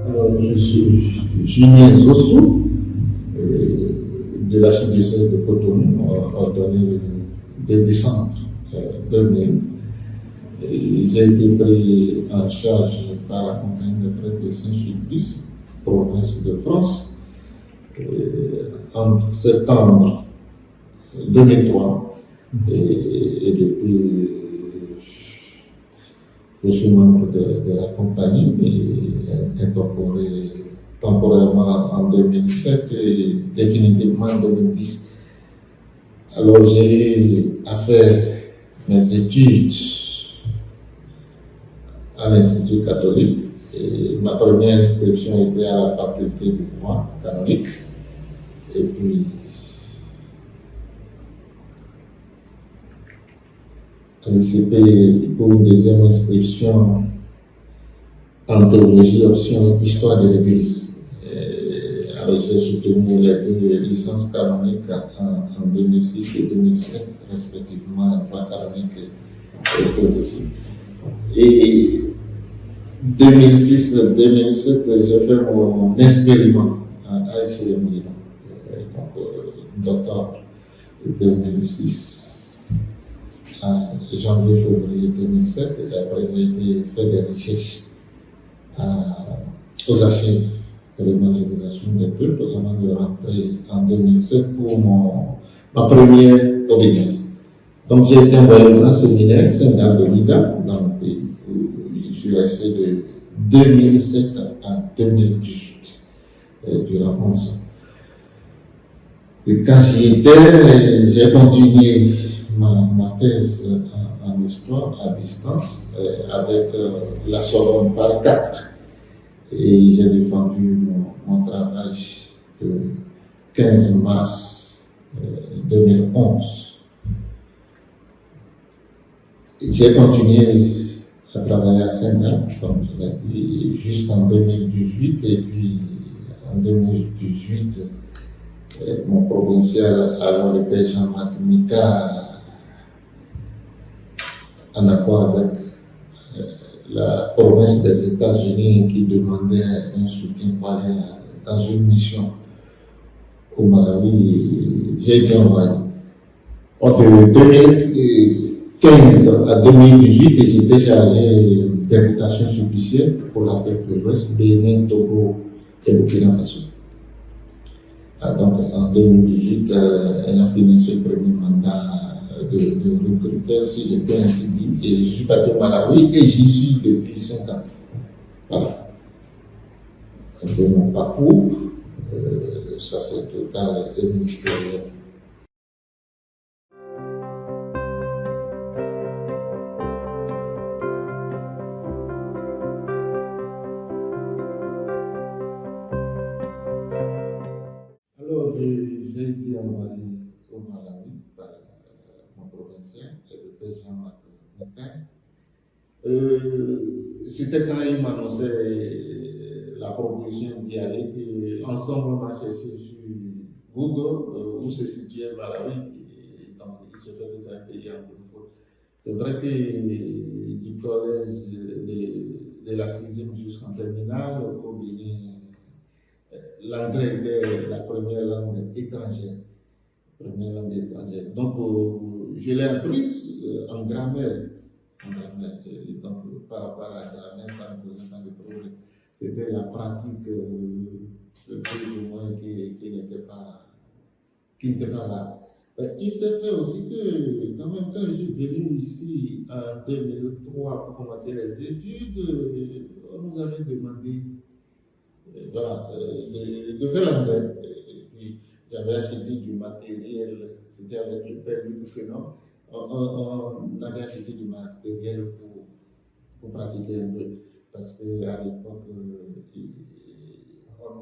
Alors, je suis Julien Zossou, de l'archidiocèse de Cotonou, ordonné dès décembre 2000. J'ai été pris en charge par la compagnie de prêtre de Saint-Sulpice, province de France, en septembre 2003. Et depuis, je suis membre de la compagnie, mais incorporé temporairement en 2007 et définitivement en 2010. Alors j'ai eu à faire mes études à l'Institut catholique. Et ma première inscription était à la faculté de droit canonique. Et puis, à l'ICP pour une deuxième inscription en théologie, option histoire de l'Église. Alors j'ai soutenu les deux licences canoniques en 2006 et 2007, respectivement en droit canonique et théologie. Et 2006-2007, j'ai fait mon expériment à ICM Milan, d'octobre 2006 à janvier-février 2007, et après j'ai été fait des recherches aux archives de l'évangélisation des peuples avant de rentrer en 2007 pour ma première obédience. Donc j'ai été envoyé au grand séminaire Saint-Gall de Lida, dans le pays, où je suis resté de 2007 à 2018, durant 11 ans. Et quand j'y étais, j'ai continué ma thèse en histoire à distance avec la Sorbonne par 4. Et j'ai défendu mon travail le 15 mars 2011. J'ai continué à travailler à Saint-Gall, comme je l'ai dit, jusqu'en 2018. Et puis en 2018, mon provincial, alors le père Jean-Marc Mika, en accord avec la province des États-Unis qui demandait un soutien pour aller dans une mission au Malawi, j'ai été envoyé. De 2015 à 2018, j'étais chargé d'invitation supplicienne pour l'Afrique de l'Ouest, Bénin, Togo et Burkina Faso. Donc en 2018, ayant fini ce premier mandat de recruteur, si je peux ainsi dire, et je suis parti au Malawi et j'y suis depuis 5 ans. Voilà. Un peu mon parcours, ça c'est total et ministériel. Alors, j'ai été envoyé au Malawi par mon provincial, le père Jean-Marc Mika. C'était quand il m'annonçait la proposition d'y aller, puis ensemble on a cherché sur Google où se situait Malawi, et donc il se faisait un pays anglophone. C'est vrai que du collège de la 6e jusqu'en terminale, au Bénin, l'anglais était la première langue étrangère. Donc, je l'ai apprise en grammaire. Et donc, par rapport à la grammaire, ça ne posait pas de problème. C'était la pratique, plus ou moins, qui n'était pas là. Il s'est fait aussi que, quand même, quand je suis venu ici en 2003 pour commencer les études, on nous avait demandé de faire l'anglais. Et puis, j'avais acheté du matériel, c'était avec le père Louis Quenon. On avait acheté du matériel pour pratiquer un peu. Parce qu'à l'époque,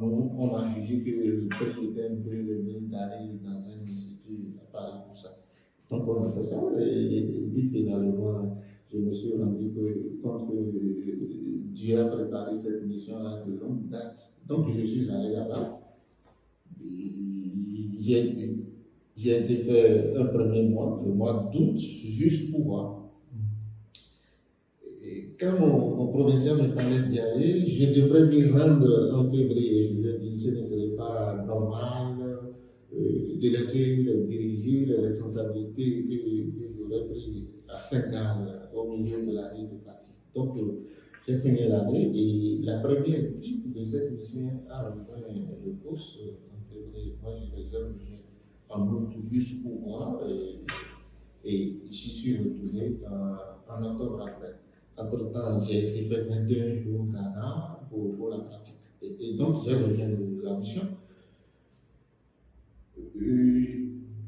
on a jugé que le prix était un peu élevé d'aller dans un institut à Paris pour ça. Donc on a fait ça. Et puis finalement, je me suis rendu compte que Dieu a préparé cette mission-là de longue date. Donc je suis allé là-bas. J'ai été fait un premier mois, le mois d'août, juste pour voir. Et quand mon provincial me parlait d'y aller, je devrais m'y rendre en février. Je lui ai dit ce ne serait pas normal de laisser les diriger les responsabilités que j'aurais prises à Saint-Gall, au milieu de l'année de partie. Donc, j'ai fini l'année et la première équipe de cette mission a rejoint le poste en février. Moi, je les ai rejoints en août juste pour voir et j'y suis retourné en octobre après. Entre-temps, j'ai fait 21 jours au Ghana pour la pratique. Et donc, j'ai rejoint la mission.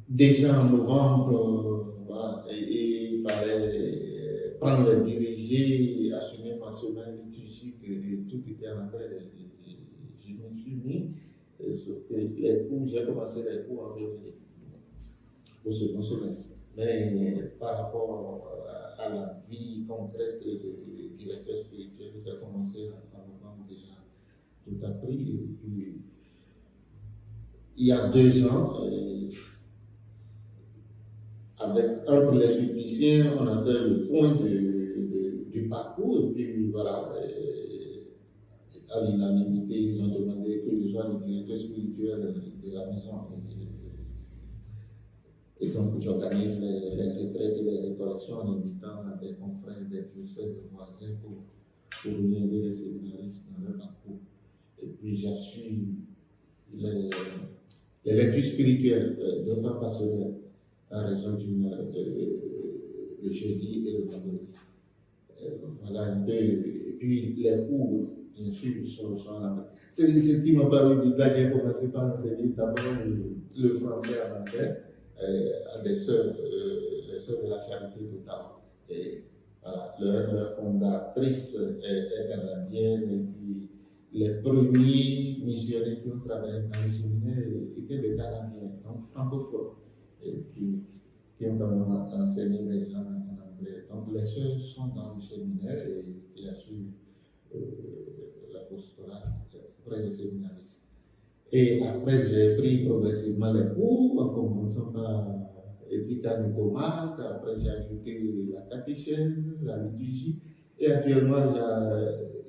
Déjà en novembre, voilà, et il fallait prendre le diriger, assumer ma semaine liturgique, et tout était en anglais. Et je me suis mis, sauf que les cours, j'ai commencé les cours en février, au second semestre. Mais par rapport à la vie concrète de directeur spirituel, j'ai commencé en novembre déjà tout appris. Et puis, il y a 2 ans, entre les suppliciens, on a fait le point du parcours, et puis voilà, à l'unanimité, ils ont demandé que je sois le directeur spirituel de la maison. Et donc, j'organise les retraites et les récollections en invitant des confrères, des diocèses, des voisins pour venir aider les séminaristes dans leur parcours. Et puis, j'assure les lectures spirituelles 2 fois par semaine à raison le jeudi et le vendredi. Voilà un peu. Et puis, les cours, bien sûr, sont en anglais. Ce qui m'a paru bizarre, j'ai commencé par enseigner d'abord le français en anglais. À des sœurs, les sœurs de la charité d'Ottawa. Et voilà, leur fondatrice est canadienne, et puis les premiers missionnaires qui ont travaillé dans le séminaire étaient des Canadiens, donc francophones, et puis qui ont quand même enseigné les gens en anglais. Donc les sœurs sont dans le séminaire et assurent l'apostolat auprès des séminaristes. Et après, j'ai pris progressivement les cours, en commençant par éthique nicomate, après j'ai ajouté la catéchèse, la liturgie, et actuellement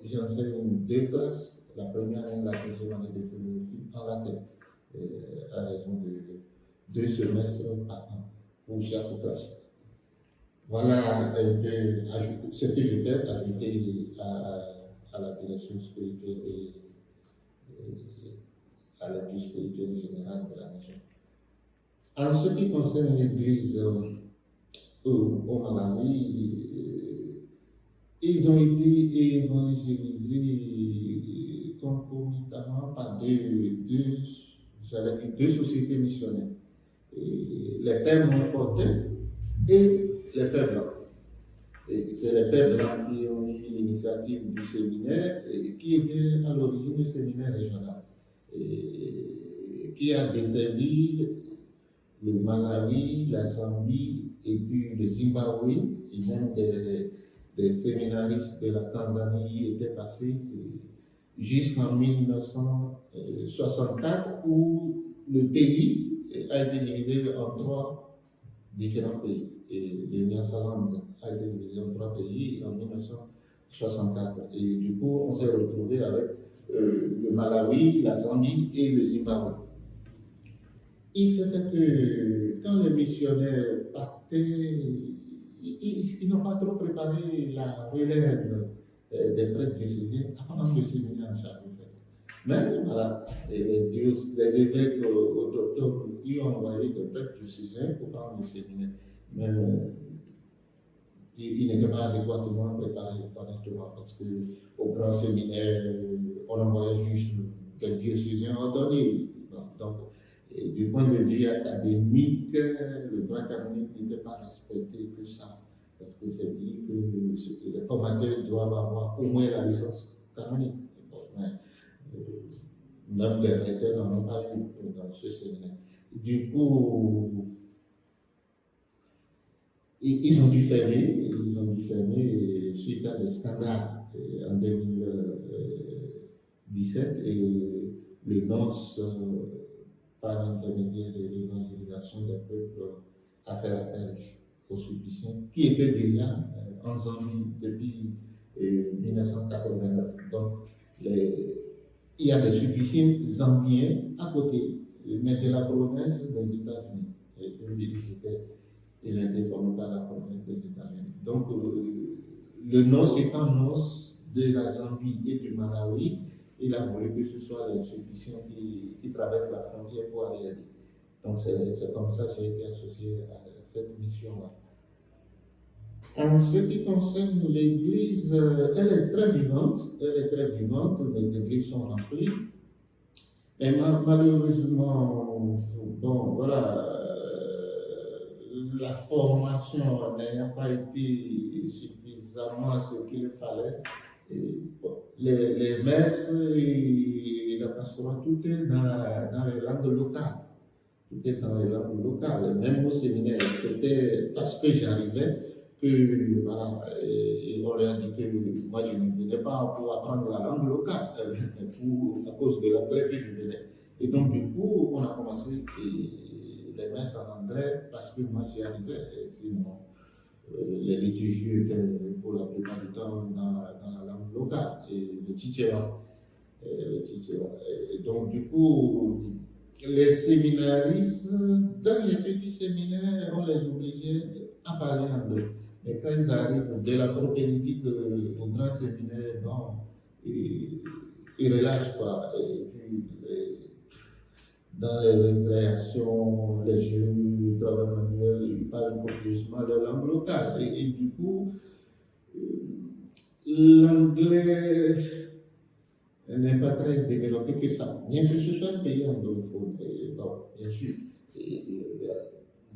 j'enseigne 2 classes, la première et la deuxième année de philosophie en latin, à raison de 2 semestres par an pour chaque classe. Voilà un peu ce que je fais, ajouter à la direction spirituelle et à la vie spirituelle générale de la nation. En ce qui concerne l'Église au Malawi, ils ont été évangélisés concomitamment par deux sociétés missionnaires. Les Pères Montfortin et les Pères Blancs. C'est les Pères Blancs qui ont eu l'initiative du séminaire et qui était à l'origine du séminaire régional. Qui a desservi le Malawi, la Zambie et puis le Zimbabwe, et même des séminaristes de la Tanzanie étaient passés jusqu'en 1964 où le pays a été divisé en 3 différents pays. Et le Nyasaland a été divisé en 3 pays en 1964. Et du coup, on s'est retrouvé avec le Malawi, la Zambie et le Zimbabwe. Il se fait que quand les missionnaires partaient, ils n'ont pas trop préparé la relève des prêtres diocésains avant le séminaire en charge. Mais voilà, les évêques autochtones y ont envoyé des prêtres diocésains pour prendre le séminaire. Mais il n'était pas adéquatement préparé correctement parce qu'au grand séminaire, on envoyait juste des diocésains ordonnés. Donc, du point de vue académique, le droit canonique n'était pas respecté que ça. Parce que c'est dit que les formateurs doivent avoir au moins la licence canonique. Même les recteurs n'en ont pas eu dans ce séminaire. Du coup, ils ont dû fermer suite à des scandales en 2017 et le NOS, par l'intermédiaire de l'évangélisation des peuples, a fait appel aux suppliciens qui étaient déjà en Zambie depuis 1989. Donc, il y a des sulpiciens zambiens à côté, mais de la province des États-Unis. Ils étaient formés par la province des États-Unis. Donc, le nord étant nord de la Zambie et du Malawi, il a voulu que ce soit les sulpiciens qui traversent la frontière pour aller aider. Donc, c'est comme ça que j'ai été associé à cette mission-là. En ce qui concerne l'église, elle est très vivante, les églises sont remplies. Et malheureusement, bon, voilà, la formation n'ayant pas été suffisamment ce qu'il fallait, les messes et la pastoral, tout est dans les langues locales. Tout est dans les langues locales, même au séminaire. C'était parce que j'arrivais que, voilà, et on leur a dit que moi je ne venais pas pour apprendre la langue locale, à cause de l'anglais que je venais. Et donc, du coup, on a commencé les messes en anglais parce que moi j'y arrivais. Sinon, les liturgies étaient pour la plupart du temps dans la langue locale, et le Chichewa. Et donc, du coup, les séminaristes, dans les petits séminaires, on les obligeait à parler anglais. Mais quand ils arrivent de la propédétique au grand séminaire, bon, ils relâchent quoi. Et puis, dans les récréations, les jeux, le travail manuel, ils parlent copieusement leur langue locale. Et du coup, l'anglais n'est pas très développé que ça. Bien que ce soit un pays anglophone, bon, bien sûr,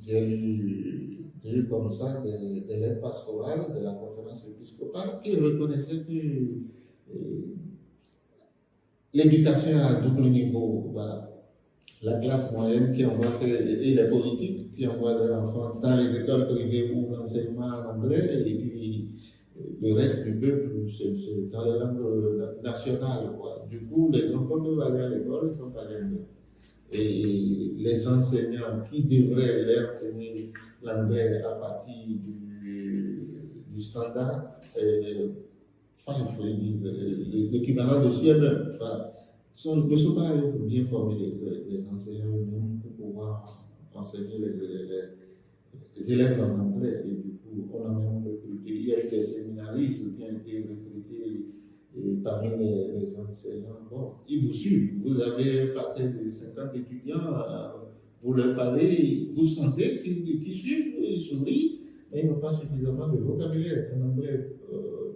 j'ai eu comme ça des lettres pastorales de la conférence épiscopale qui reconnaissaient que l'éducation à double niveau, voilà. La classe moyenne qui envoie et les politiques qui envoient leurs enfants dans les écoles privées où l'enseignement en anglais, et puis le reste du peuple, c'est dans les langues nationales, quoi. Du coup, les enfants peuvent aller à l'école, ils sont pas l'anglais. Et les enseignants qui devraient leur enseigner l'anglais à partir du standard, ils disent l'équivalent de CM1, voilà. Ne sont pas bien formés, les enseignants eux-mêmes, pour pouvoir enseigner les élèves en anglais. Et du coup, on a même recruté, il y a eu des séminaristes qui ont été recrutés parmi les enseignants. Bon, ils vous suivent. Vous avez parté de 50 étudiants, vous leur parlez, vous sentez qu'ils suivent, ils sourient, mais ils n'ont pas suffisamment de vocabulaire en anglais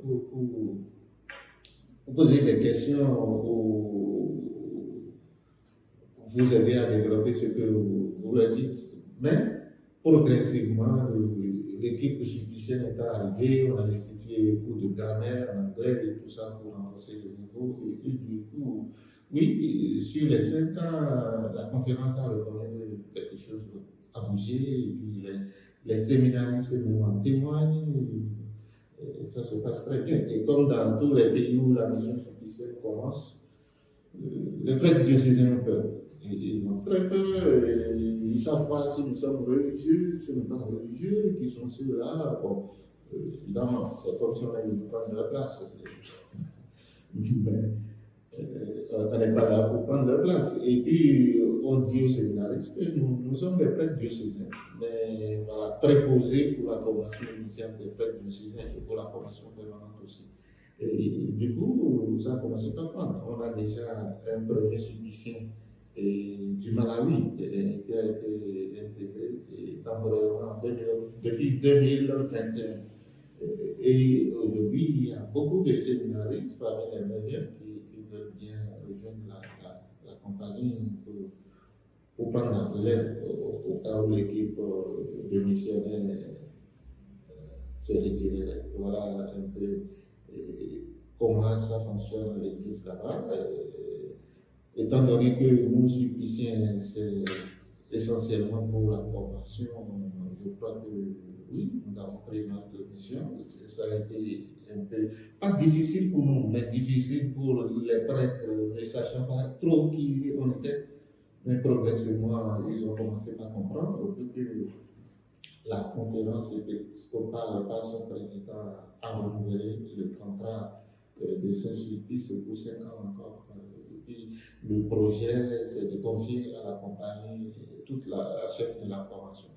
pour poser des questions ou vous aider à développer ce que vous leur dites. Mais progressivement, l'équipe sulpicienne est arrivée, on a institué des cours de grammaire en anglais et tout ça pour renforcer le niveau. Et du coup, oui, sur les 5 ans, la conférence a reconnu quelque chose à bouger, et puis les séminaristes en témoignent. Et ça se passe très bien. Et comme dans tous les pays où la mission sulpicienne commence, les prêtres diocésains ont peur. Ils ont très peur, ils ne savent pas si nous sommes religieux, si nous ne sommes pas religieux, qui sont ceux-là. Bon, évidemment, c'est comme si on allait prendre leur place. Mais on n'est pas là pour prendre leur place. Et puis, on dit aux séminaristes que nous sommes des prêtres diocésains, mais voilà, préposés pour la formation initiale des prêtres diocésains et pour la formation permanente aussi. Et du coup, ça a commencé par prendre. On a déjà un premier sulpicien du Malawi qui a été intégré temporairement depuis 2021. Et aujourd'hui, il y a beaucoup de séminaristes parmi les meilleurs qui veulent bien rejoindre la compagnie pour prendre la relève au cas où l'équipe de missionnaires s'est retirée. Voilà un peu comment ça fonctionne l'église là-bas. Étant donné que nous, sulpiciens, c'est essentiellement pour la formation, je crois que oui, nous avons pris notre mission. Ça a été un peu, pas difficile pour nous, mais difficile pour les prêtres, ne sachant pas trop qui on était. Mais progressivement, ils ont commencé à comprendre la conférence épiscopale, par son président, a renouvelé le contrat de Saint-Sulpice pour 5 ans encore. Et le projet, c'est de confier à la compagnie toute la chaîne de la formation.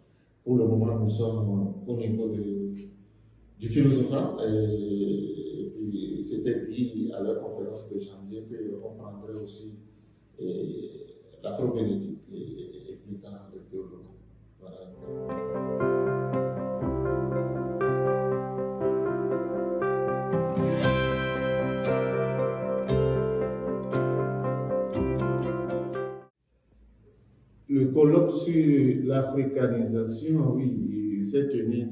Pour le moment, nous sommes au niveau du philosophat et puis c'était dit à leur conférence de janvier qu'on prendrait aussi la prophétique et plus tard le théologie. Voilà. Le colloque sur l'africanisation, oui, s'est tenu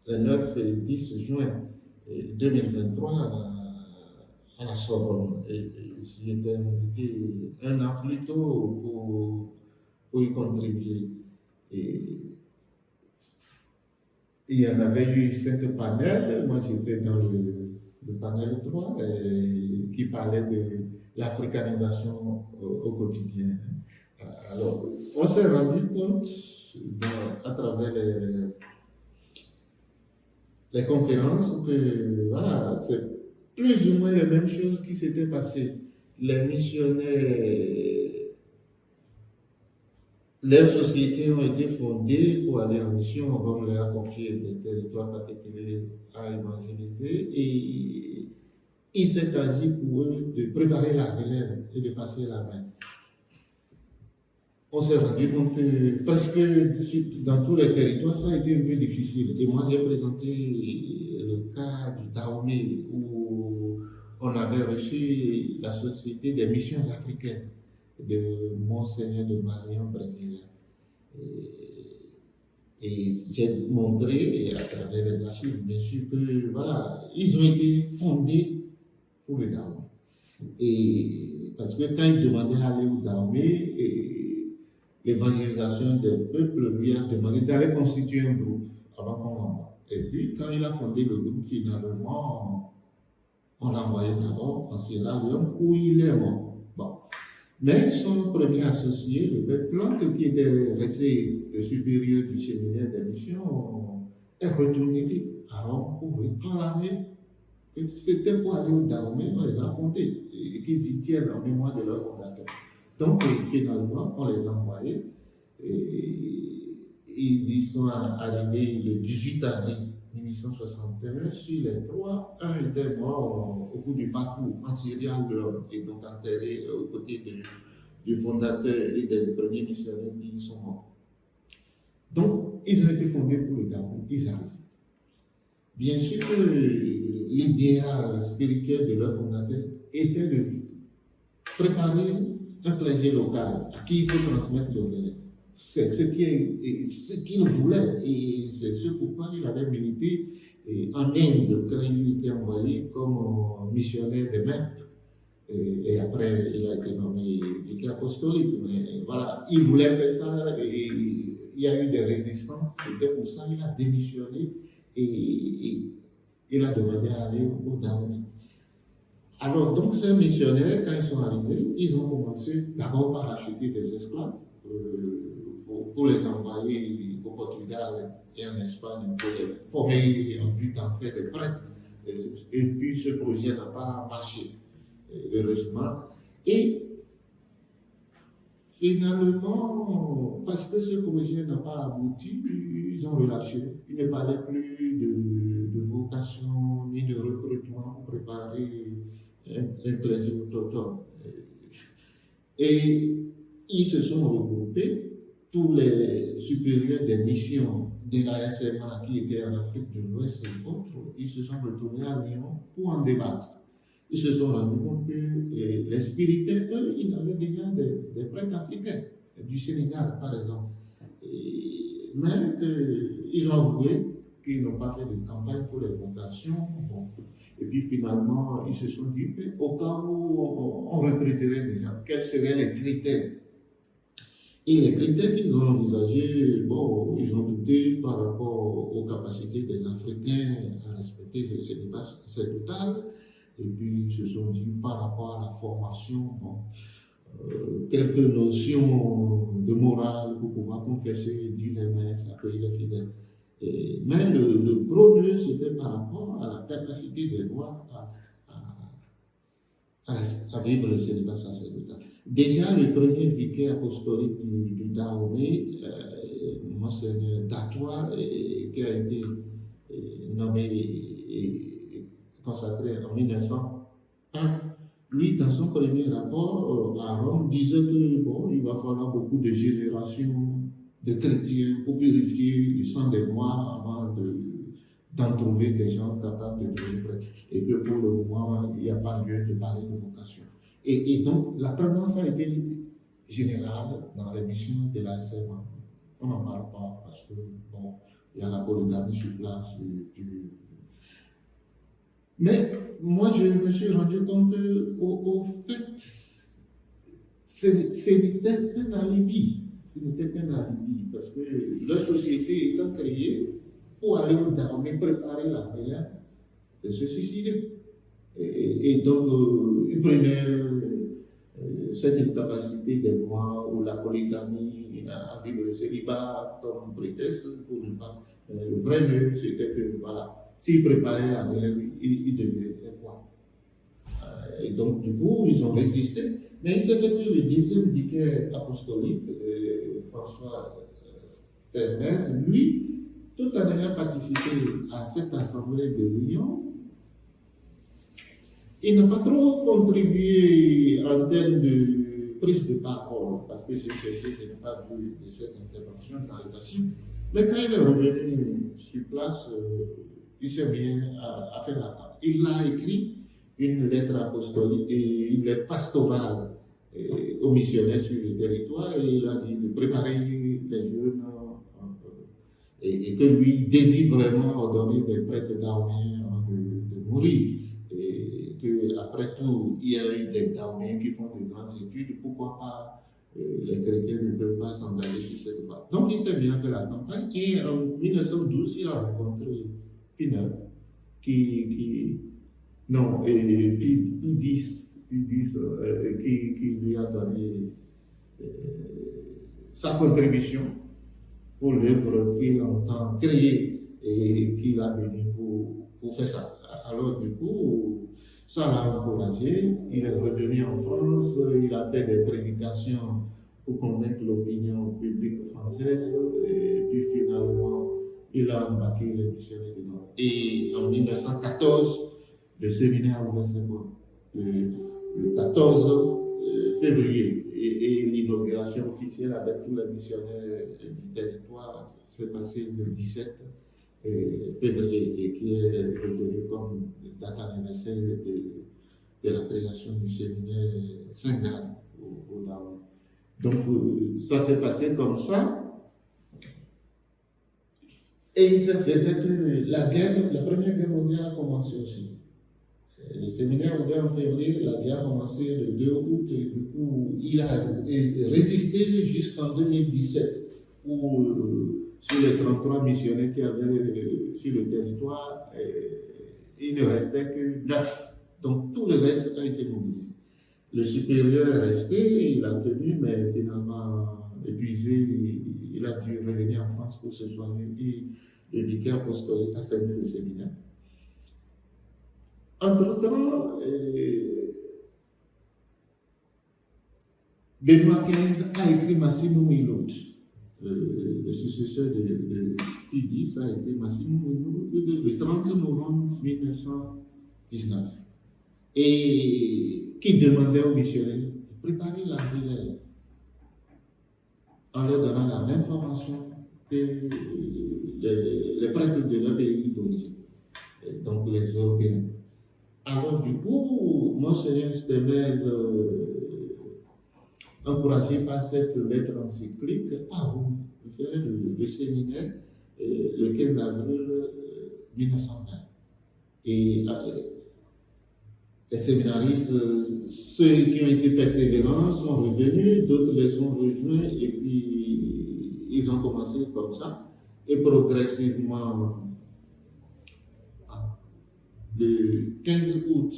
le 9 et 10 juin 2023 à la Sorbonne. Et j'y étais invité un an plus tôt pour y contribuer. Et il y en avait eu 5 panels. Moi, j'étais dans le panel 3 qui parlait de l'africanisation au quotidien. Alors, on s'est rendu compte à travers les conférences que voilà, c'est plus ou moins les mêmes choses qui s'étaient passées. Les missionnaires, leurs sociétés ont été fondées pour aller en mission, on leur a confié des territoires particuliers à évangéliser et il s'est agi pour eux de préparer la relève et de passer la main. On s'est rendu compte que presque dans tous les territoires, ça a été un peu difficile. Et moi, j'ai présenté le cas du Dahomey où on avait reçu la Société des missions africaines de Monseigneur de Marion brésilien. Et j'ai montré à travers les archives, bien sûr, que voilà, ils ont été fondés pour le Dahomey. Et parce que quand il demandait à aller au Dahomey, l'évangélisation des peuples lui a demandé d'aller constituer un groupe avant qu'on l'envoie. Et puis, quand il a fondé le groupe, finalement, on l'a envoyé d'abord en Sierra Leone où il est mort. Bon. Mais son premier associé, le père Plante, qui était resté le supérieur du séminaire des missions, est retourné à Rome pour réclamer que c'était pour aller au Dahomey, on les a fondés et qu'ils y tiennent en mémoire de leur fondateur. Donc, finalement, on les a envoyés et ils y sont arrivés le 18 avril 1861. Sur les 3, un était mort au cours du parcours en Sierra Leone et donc enterré aux côtés du fondateur et des premiers missionnaires qui y sont morts. Donc, ils ont été fondés pour le Dahomey, ils arrivent. Bien sûr que l'idéal spirituel de leur fondateur était de préparer un clergé local à qui il faut transmettre le relais. C'est ce qu'il voulait et c'est ce pourquoi il avait milité en Inde quand il était envoyé comme missionnaire des MEP. Et après, il a été nommé vicaire apostolique. Mais voilà, il voulait faire ça et il y a eu des résistances. C'était pour ça qu'il a démissionné et il a demandé à aller au Dahomey. Alors, donc, ces missionnaires, quand ils sont arrivés, ils ont commencé d'abord par acheter des esclaves pour les envoyer au Portugal et en Espagne pour les former en vue d'en faire des prêtres. Et puis, ce projet n'a pas marché, heureusement. Et finalement, parce que ce projet n'a pas abouti, ils ont relâché. Ils ne parlaient plus de vocation ni de recrutement pour préparer un clergé autochtone. Et ils se sont regroupés, tous les supérieurs des missions de la SMA qui étaient en Afrique de l'Ouest et autres, ils se sont retournés à Lyon pour en débattre. Ils se sont rendus compte que les spiritaires, eux, ils avaient déjà des prêtres africains, du Sénégal par exemple. Mais ils ont avoué qu'ils n'ont pas fait de campagne pour les vocations. Bon. Et puis finalement, ils se sont dit, au cas où on recruterait des gens, quels seraient les critères? Et les critères qu'ils ont envisagés, bon, ils ont douté par rapport aux capacités des Africains à respecter le célibat sacerdotal. Et puis ils se sont dit par rapport à la formation, bon, quelques notions de morale pour pouvoir confesser, dire les messes, accueillir les fidèles. Mais le gros nœud, c'était par rapport à la capacité des lois à vivre le célibat sacerdotal. Déjà, le premier vicaire apostolique du Dahomey, Monseigneur Datois, qui a été nommé et consacré en 1901, lui, dans son premier rapport à Rome, disait que bon, il va falloir beaucoup de générations de chrétiens pour purifier le sang des morts avant d'en trouver des gens capables de devenir prêtres. Et que pour le moment, il n'y a pas lieu de parler de vocation. Et donc, la tendance a été générale dans les missions de la SMA. On n'en parle pas parce que, bon, il y a la polygamie sur place. Mais moi, je me suis rendu compte qu'au fait, ce n'était qu'un alibi. Ce n'était qu'un alibi parce que la société étant créée pour aller au Dahomey préparer la prière, c'est se suicider. Et donc, il prenait cette incapacité des mois ou la polygamie à vivre le célibat comme prétexte pour ne pas. Le vrai nœud, c'était que, voilà, s'il préparait la relève, il devenait quoi. Et donc, du coup, ils ont résisté. Mais il s'est fait que le deuxième vicaire apostolique, François Termes, lui, tout en ayant participé à cette assemblée de Lyon, il n'a pas trop contribué en termes de prise de parole, parce que j'ai cherché, je n'ai pas vu de cette intervention dans les archives. Mais quand il est revenu sur place, il s'est bien à faire la table. Il a écrit une lettre apostolique et une lettre pastorale aux missionnaires sur le territoire et il a dit de préparer les jeunes et que lui désire vraiment ordonner des prêtres d'armée avant de mourir. Et qu'après tout, il y a eu des Dahoméens qui font de grandes études, pourquoi pas les chrétiens ne peuvent pas s'engager sur cette voie. Donc il s'est bien fait la campagne et en 1912, il a rencontré Pinel qui lui a donné sa contribution pour l'œuvre qu'il entend créer et qu'il a béni pour faire ça. Alors du coup, ça l'a encouragé, il est revenu en France, il a fait des prédications pour convaincre l'opinion publique française et puis finalement, il a embarqué les missionnaires dedans. Et en 1914, le séminaire a ouvert ses portes. Le 14 février et l'inauguration officielle avec tous les missionnaires du territoire s'est passée le 17 février et qui est retenu comme date anniversaire de la création du séminaire Saint-Gall au Dahomey. Donc ça s'est passé comme ça. Et il s'est fait que la Première Guerre mondiale a commencé aussi. Le séminaire ouvert en février, la guerre a commencé le 2 août, et du coup, il a résisté jusqu'en 2017, où sur les 33 missionnaires qui avaient sur le territoire, il ne restait que 9. Donc tout le reste a été mobilisé. Le supérieur est resté, il a tenu, mais finalement épuisé, il a dû revenir en France pour se soigner. Et le vicaire apostolique a fermé le séminaire. Entre-temps, Benoît XV a écrit Massimo Milhaud, le successeur de Pie X a écrit Massimo Milhaud le 30 novembre 1919 et qui demandait aux missionnaires de préparer la relève en leur donnant la même formation que les prêtres de leur pays d'origine, donc les Européens. Alors du coup, Monseigneur Stemez, encouragé par cette lettre encyclique, a ouvert le séminaire le 15 avril 1920. Et les séminaristes, ceux qui ont été persévérants sont revenus, d'autres les ont rejoints et puis ils ont commencé comme ça. Et progressivement, le 15 août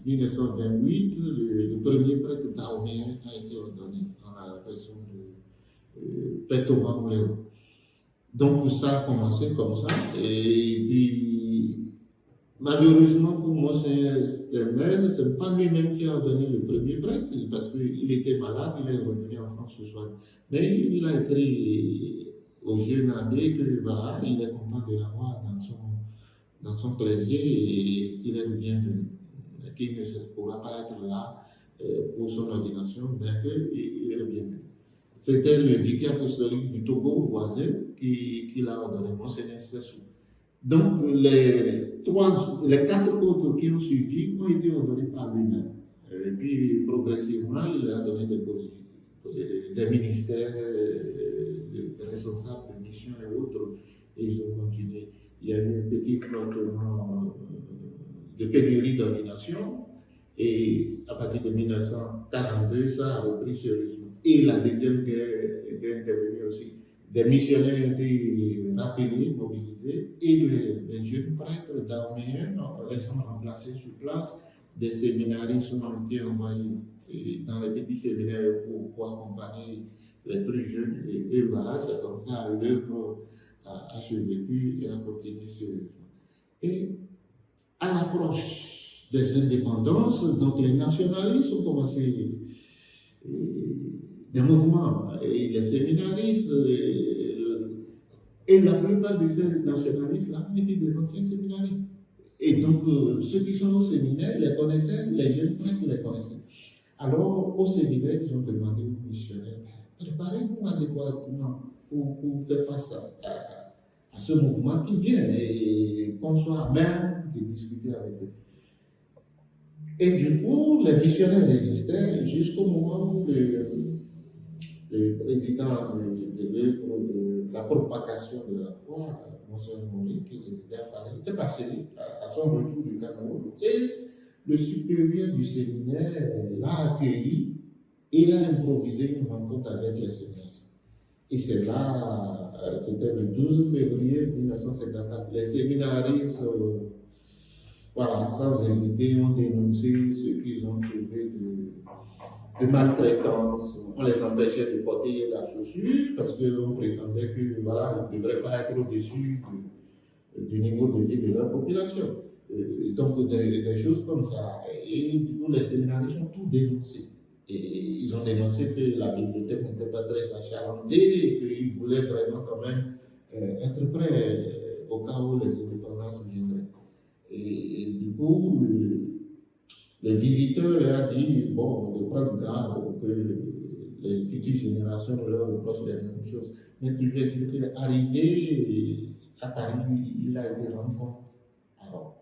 1928, le premier prêtre daoméen a été ordonné dans la version de Père Thomas Mouléo. Donc ça a commencé comme ça, et puis malheureusement pour Monseigneur Sternez, ce n'est pas lui-même qui a ordonné le premier prêtre, parce qu'il était malade, il est revenu en France ce soir. Mais il a écrit au jeune abbé que voilà, il est content de l'avoir dans son clergé et qu'il est le bienvenu, qu'il ne pourra pas être là pour son ordination, mais qu'il est le bienvenu. C'était le vicaire apostolique du Togo voisin qui l'a ordonné, Monseigneur Sessou. Donc, les 4 autres qui ont suivi ont été ordonnés par lui-même. Et puis, progressivement, il a donné des ministères, des responsables de mission et autres, et ils ont continué. Il y a eu un petit flottement de pénurie d'ordination, et à partir de 1942, ça a repris sérieusement. Et la deuxième guerre était intervenue aussi. Des missionnaires ont été rappelés, mobilisés, et les jeunes prêtres daoméens les sont remplacés sur place. Des séminaristes ont été envoyés dans les petits séminaires pour accompagner les plus jeunes. Et voilà, c'est comme ça l'œuvre a survécu et a continué sérieusement. Et à l'approche des indépendances, donc les nationalistes ont commencé des mouvements, et les séminaristes, et la plupart de ces nationalistes-là étaient des anciens séminaristes. Et donc, ceux qui sont au séminaire les connaissaient, les jeunes prêtres les connaissaient. Alors, au séminaire, ils ont demandé aux missionnaires, préparez-nous adéquatement pour faire face à ce mouvement qui vient et qu'on soit à même de discuter avec eux. Et du coup, les missionnaires résistaient jusqu'au moment où le président de l'œuvre de la propagation de la foi, Monseigneur Mori, qui résidait à Paris, était passé à son retour du Cameroun. Et le supérieur du séminaire l'a accueilli et a improvisé une rencontre avec les séminaristes. Et c'est là, c'était le 12 février 1954, les séminaristes, voilà, sans hésiter, ont dénoncé ce qu'ils ont trouvé de maltraitance. On les empêchait de porter la chaussure parce qu'on prétendait que voilà, ils ne devraient pas être au-dessus du niveau de vie de leur population. Donc des choses comme ça. Et du coup, les séminaristes ont tout dénoncé. Et ils ont dénoncé que la bibliothèque n'était pas très achalandée et qu'ils voulaient vraiment quand même être prêts au cas où les indépendances viendraient. Et du coup, le visiteur leur a dit, bon, de prendre garde que les futures générations ne leur reprochent les mêmes choses. Mais toujours est-il qu'arrivé à Paris, il a été rendu compte à Rome.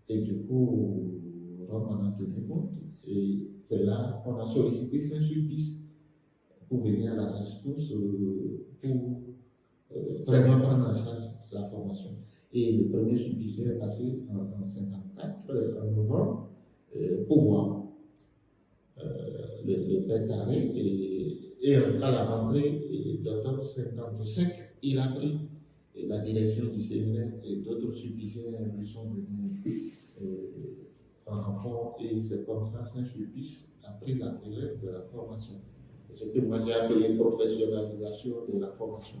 Et du coup, Rome en a tenu compte. Et c'est là qu'on a sollicité Saint-Sulpice pour venir à la rescousse pour vraiment prendre en charge la formation. Et le premier sulpicien est passé en 1954, en novembre, pour voir le père Carré. Et à la rentrée d'octobre 1955, il a pris la direction du séminaire et d'autres sulpiciens lui sont venus en renfort. Et c'est comme ça Saint-Sulpice a pris la relève de la formation. C'est ce que moi j'ai appelé professionnalisation de la formation.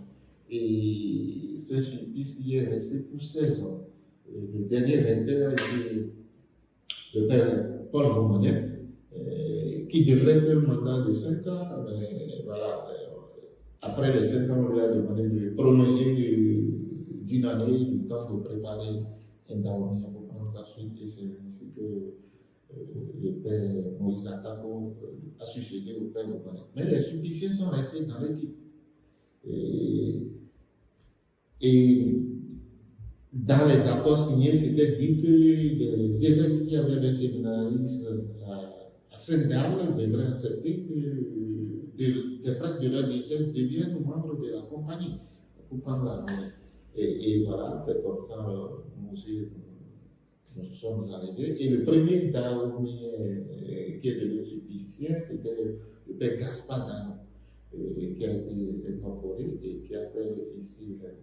Et Saint-Sulpice y est resté pour 16 ans. Le dernier recteur était le père Paul Romanet, qui devrait faire un mandat de 5 ans, mais voilà, après les 5 ans, on lui a demandé de prolonger d'une année le temps de préparer un daoméen pour prendre sa suite, et c'est ainsi que le père Moïse Akabo a succédé au père Romanet. Mais les sulpiciens sont restés dans l'équipe. Et dans les accords signés, c'était dit que les évêques qui avaient les séminaristes à Saint-Gall devraient accepter que des prêtres de leur diocèse deviennent membres de la compagnie pour prendre la relève. Et voilà, c'est comme ça, nous aussi, nous sommes arrivés. Et le premier daoméen qui est devenu sulpicien, c'était le père Gaspard Dano, qui a été incorporé et qui a fait ici les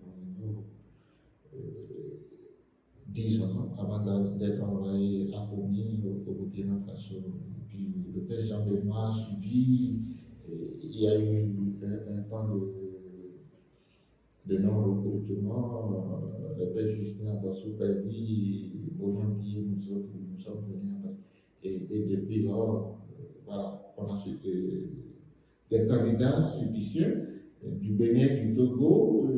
10 ans avant d'être envoyé à Komi au Burkina Faso. Puis le père Jean Benoît a suivi. Il y a eu un temps de non-recrutement. Le père Justin Abassou Perdi, Bojan Guy, nous autres, nous sommes venus après. Et depuis lors, voilà, on a des candidats suffisants du Bénin, du Togo,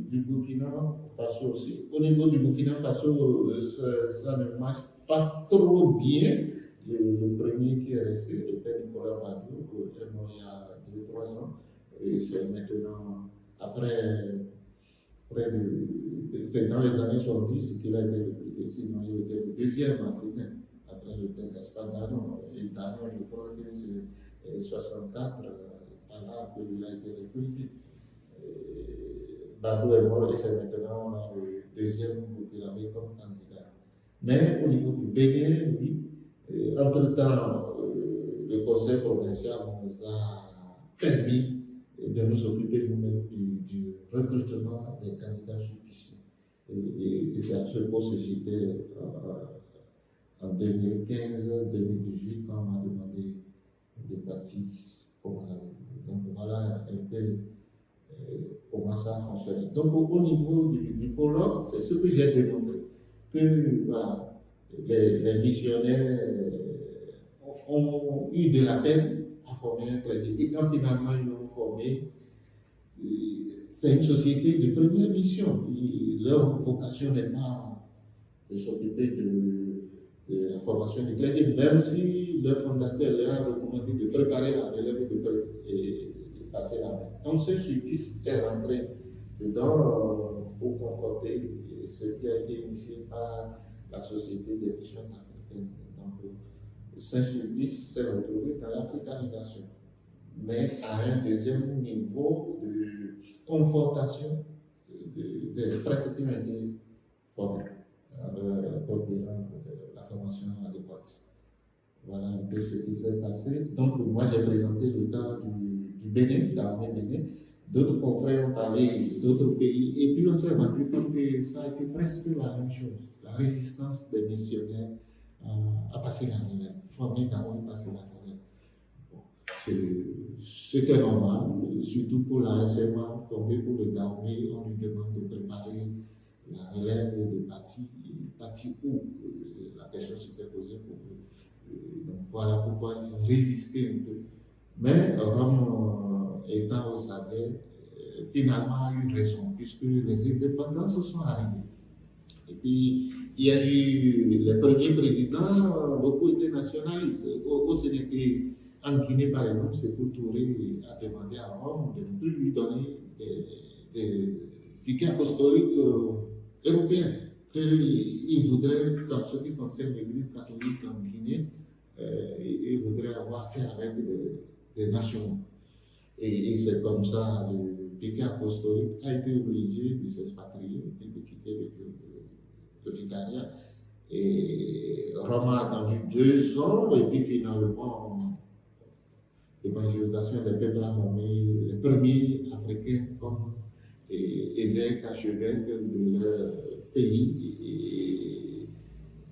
du Burkina Faso aussi. Au niveau du Burkina Faso, ça ne marche pas trop bien. Le premier qui est resté, le père Nicolas Badou, est mort il y a 2-3 ans. Et c'est maintenant, c'est dans les années 70 qu'il a été recruté. Sinon, il était le deuxième africain. Après le père Gaspard Danon. Et Danon, je crois que c'est 64, par là qu'il a été recruté. Badou est mort et c'est maintenant le deuxième Burkinabé comme candidat. Mais au niveau du Bénin, oui, entre-temps, le conseil provincial nous a permis de nous occuper nous-mêmes du recrutement des candidats suffisants. Et c'est à ce poste que j'étais en 2015-2018 quand on m'a demandé de partir au Malawi. Donc voilà un peu comment ça a fonctionné. Donc au niveau du colloque, c'est ce que j'ai démontré, que voilà, les missionnaires ont eu de la peine à former un clergé. Et quand finalement ils l'ont formé, c'est une société de première mission. Leur vocation n'est pas de s'occuper de la formation du clergé, même si leur fondateur leur a recommandé de préparer la relève et de passer la main. Donc ce service est rentré dedans pour conforter ce qui a été initié par la Société des missions africaines. Donc Saint-Sulpice s'est retrouvé dans l'africanisation, mais à un deuxième niveau de confortation des prêtres qui ont été formés, procurant la formation adéquate. Voilà un peu ce qui s'est passé. Donc moi j'ai présenté le cas du Bénin, de l'armée Bénin. D'autres confrères ont parlé d'autres pays, et puis on s'est rendu compte que ça a été presque la même chose. La résistance des missionnaires à passer la relève, former d'abord et passer la relève. Bon, c'était normal, surtout pour la SMA, formée pour le Dahomey, on lui demande de préparer la relève de partie où la question s'était posée pour eux. Donc voilà pourquoi ils ont résisté un peu. Mais Rome étant aux aguets, finalement a eu raison, puisque les indépendances sont arrivées. Et puis, il y a eu les premiers présidents, beaucoup étaient nationalistes. Au Sénégal, en Guinée, par exemple, Sékou Touré a demandé à Rome de ne plus lui donner des vicaires apostoliques européens. Qu'il voudrait, dans ce qui concerne l'Église catholique en Guinée, il voudrait avoir affaire avec des nations. Et c'est comme ça, le vicaire apostolique a été obligé de s'expatrier et de quitter le vicariat. Et Rome a attendu 2 ans, et puis finalement, l'évangélisation des peuples a nommé les premiers Africains comme évêques, archevêques de leur pays.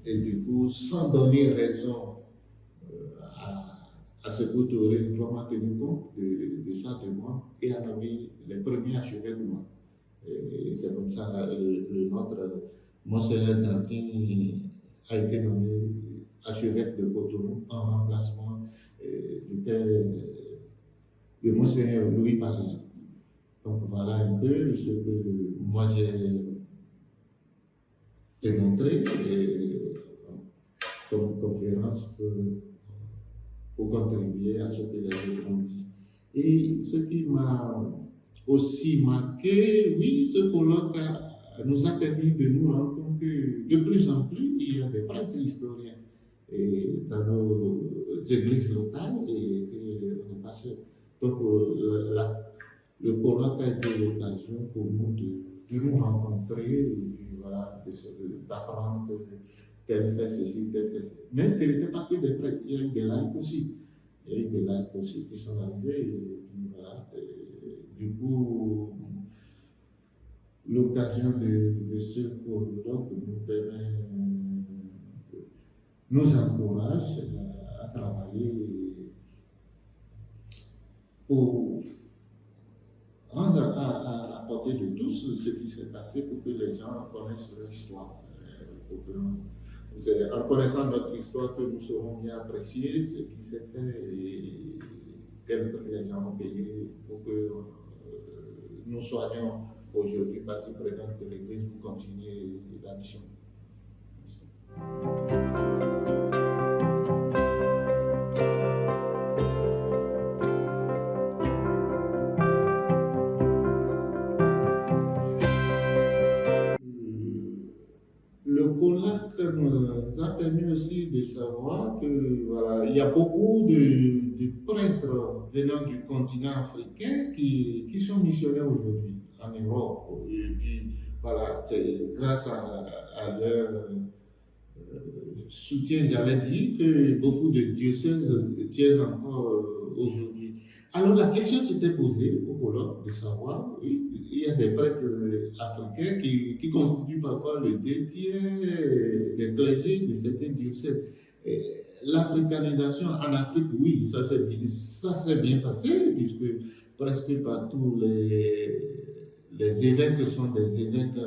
Et du coup, sans donner raison à Sékou Touré, Rome a tenu compte de sa demande et a nommé les premiers archevêques noirs. Et c'est comme ça notre Monseigneur Dantin a été nommé archevêque de Cotonou en remplacement du père de Monseigneur Louis Parisot. Donc voilà un peu ce que moi j'ai démontré comme conférence pour contribuer à ce que les autres ont dit. Et ce qui m'a aussi marqué, oui, ce colloque nous a permis de nous rendre compte que de plus en plus, il y a des prêtres historiens dans nos églises locales et qu'on n'est pas seul. Donc, le colloque a été l'occasion pour nous de nous rencontrer et puis, voilà, d'apprendre que tel fait ceci, tel fait ceci. Mais ce n'était pas que des prêtres, il y a eu des laïcs aussi. Il y a eu des laïcs aussi qui sont arrivés et puis voilà. Du coup, l'occasion de ce colloque nous encourage à travailler pour rendre à la portée de tous ce qui s'est passé pour que les gens connaissent leur histoire. C'est en connaissant notre histoire que nous saurons mieux apprécier ce qui s'est fait et quel prix les gens ont payé pour que nous soyons aujourd'hui partie prenante de l'Église pour continuer la mission. Le colloque nous a permis aussi de savoir que voilà, il y a beaucoup de prêtres venant du continent africain qui sont missionnaires aujourd'hui en Europe. Et puis voilà, c'est grâce à leur soutien, j'allais dire, que beaucoup de diocèses tiennent encore aujourd'hui. Alors la question s'était posée au colloque de savoir, oui, il y a des prêtres africains qui constituent parfois le 2 tiers des clergés de certains diocèses. L'africanisation en Afrique, oui, ça s'est bien passé, puisque presque partout les évêques sont des évêques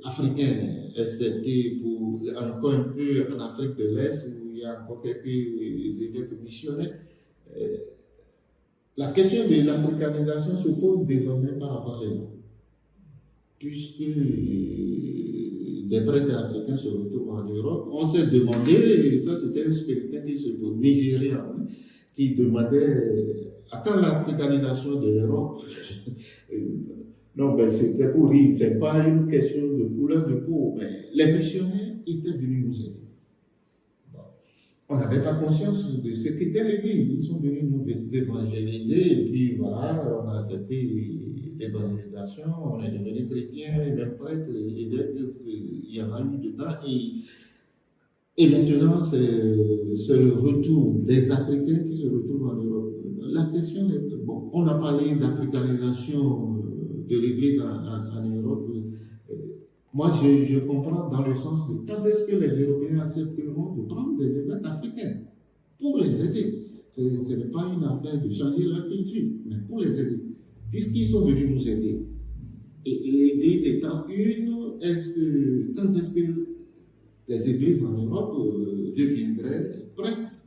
africains, excepté pour encore un peu en Afrique de l'Est, où il y a encore quelques évêques missionnaires. La question de l'africanisation se pose désormais par rapport à l'Europe, puisque des prêtres africains se retrouvent en Europe. On s'est demandé, et ça c'était un spiritain qui se pose, nigérien, qui demandait à quand l'africanisation de l'Europe. Non, ben c'était pour rire, c'est pas une question de couleur de peau, mais les missionnaires étaient venus nous aider. On n'avait pas conscience de ce qu'était l'Église. Ils sont venus nous évangéliser et puis voilà, on a accepté l'évangélisation, on est devenu chrétien, et même prêtre, il y en a eu dedans. Et maintenant, c'est le retour des Africains qui se retrouvent en Europe. La question est, bon, on a parlé d'africanisation de l'Église en Europe. Moi, je comprends dans le sens de quand est-ce que les Européens accepteront de prendre des évêques africains pour les aider. Ce n'est pas une affaire de changer leur culture, mais pour les aider, puisqu'ils sont venus nous aider. Et l'Église étant une, quand est-ce que les églises en Europe deviendraient prêtes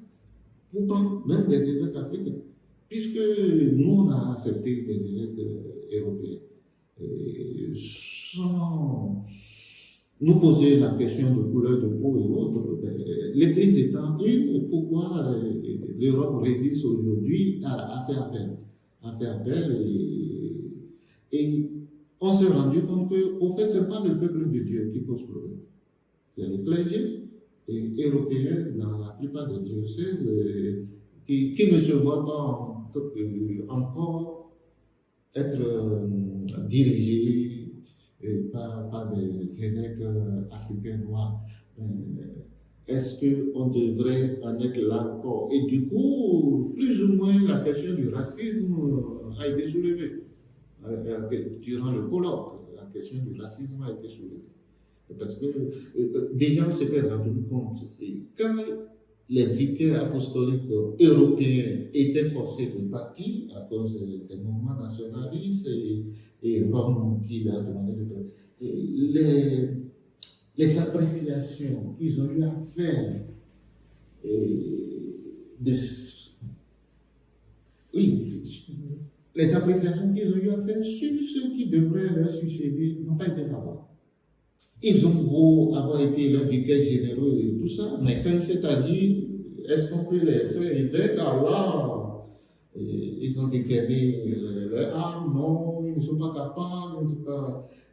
pour prendre même des évêques africains? Puisque nous, on a accepté des évêques européens. Sans nous poser la question de couleur de peau et autres, l'Église étant une, pourquoi l'Europe résiste aujourd'hui à faire appel et on s'est rendu compte qu'au fait, ce n'est pas le peuple de Dieu qui pose problème. C'est le clergé européen dans la plupart des diocèses qui ne se voient pas encore être dirigés par des évêques africains noirs. Est-ce qu'on devrait en être là encore? Et du coup, plus ou moins, la question du racisme a été soulevée. Durant le colloque, la question du racisme a été soulevée. Parce que déjà, on s'était rendu compte. Et quand les vicaires apostoliques européens étaient forcés de partir à cause des mouvements nationalistes et Rome qui leur a demandé de les appréciations qu'ils ont eu à faire les appréciations qu'ils ont eu à faire sur ceux qui devraient leur succéder n'ont pas été favorables. Ils ont beau avoir été leurs vicaires généraux et tout ça, mais quand il s'est agi, est-ce qu'on peut les faire évêques? Alors, ils ont déclaré leur âme, non, ils ne sont pas capables,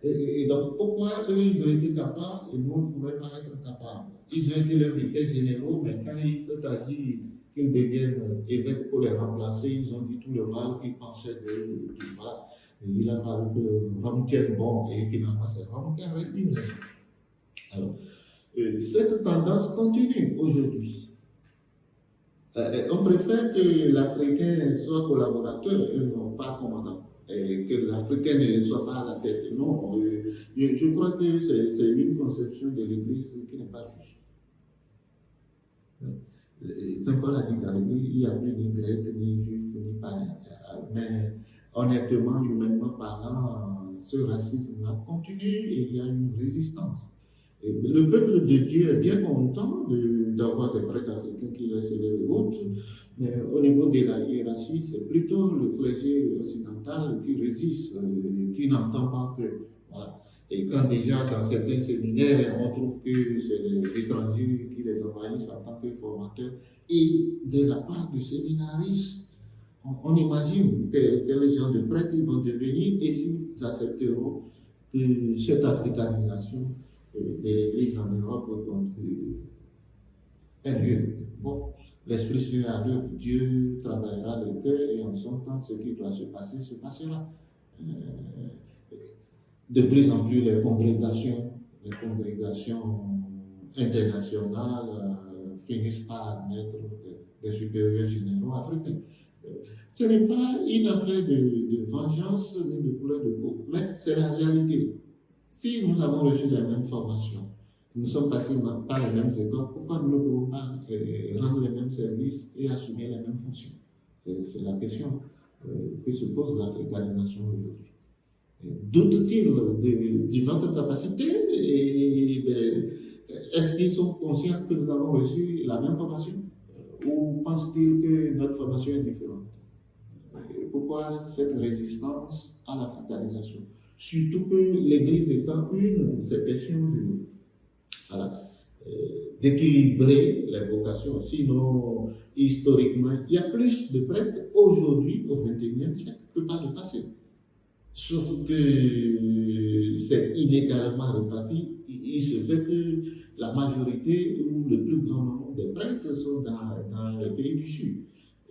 et donc pourquoi eux ils ont été capables et nous on ne pouvait pas être capables? Ils ont été leurs vicaires généraux, mais quand il s'est agi qu'ils deviennent évêques pour les remplacer, ils ont dit tout le mal qu'ils pensaient d'eux, voilà. Il a fallu que Rome tienne bon, et finalement c'est Rome qui a réduit les gens. Alors, cette tendance continue aujourd'hui. On préfère que l'Africain soit collaborateur et non pas commandant. et que l'Africain ne soit pas à la tête. Non, je crois que c'est une conception de l'Église qui n'est pas juste. Saint Paul a dit dans l'Église, il n'y a plus ni grec, ni juif, ni païen. Mais honnêtement, humainement parlant, ce racisme a continué et il y a une résistance. Et le peuple de Dieu est bien content d'avoir des prêtres africains qui laissent les autres, mais au niveau de la hiérarchie, c'est plutôt le clergé occidental qui résiste, qui n'entend pas que. Voilà. Et quand déjà dans certains séminaires, on trouve que c'est les étrangers qui les envahissent en tant que formateurs, et de la part du séminaristes, on imagine quel genre de prêtres ils vont devenir et s'ils accepteront que cette africanisation de l'Église en Europe est lieu. Bon, l'Esprit Saint à l'œuvre, Dieu travaillera le cœur et en son temps, ce qui doit se passer se passera. De plus en plus, les congrégations internationales finissent par admettre des supérieurs généraux africains. Ce n'est pas une affaire de vengeance ni de couleur de peau, mais c'est la réalité. Si nous avons reçu la même formation, nous sommes passés par les mêmes écoles, pourquoi nous ne pouvons pas rendre les mêmes services et assumer les mêmes fonctions? C'est la question que se pose l'africanisation aujourd'hui. Doute-t-il de notre capacité est-ce qu'ils sont conscients que nous avons reçu la même formation? Ou pensent-ils que notre formation est différente? Pourquoi cette résistance à l'africanisation? Surtout que l'Église étant c'est question d'équilibrer les vocations. Sinon, historiquement, il y a plus de prêtres aujourd'hui, au XXIe siècle, que par le passé. Sauf que c'est inégalement réparti. Il se fait que la majorité ou le plus grand nombre des prêtres sont dans les pays du Sud.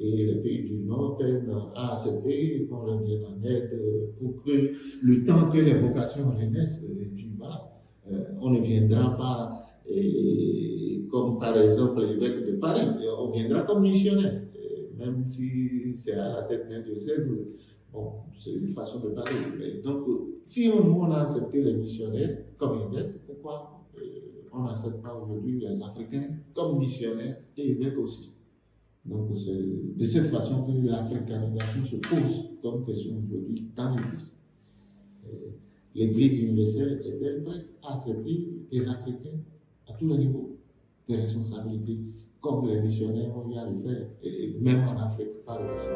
Et les pays du Nord peinent à accepter qu'on leur vienne en aide pour que le temps que les vocations renaissent, voilà, on ne viendra pas comme par exemple l'évêque de Paris, on viendra comme missionnaire, même si c'est à la tête d'un diocèse. Bon, c'est une façon de parler. Mais donc, si nous on a accepté les missionnaires comme évêques, pourquoi on n'accepte pas aujourd'hui les Africains comme missionnaires et évêques aussi? Donc, c'est de cette façon que l'africanisation se pose comme question aujourd'hui dans l'Église. L'Église universelle est-elle prête à accepter des Africains à tous les niveaux de responsabilité, comme les missionnaires ont eu à le faire, et même en Afrique par le passé?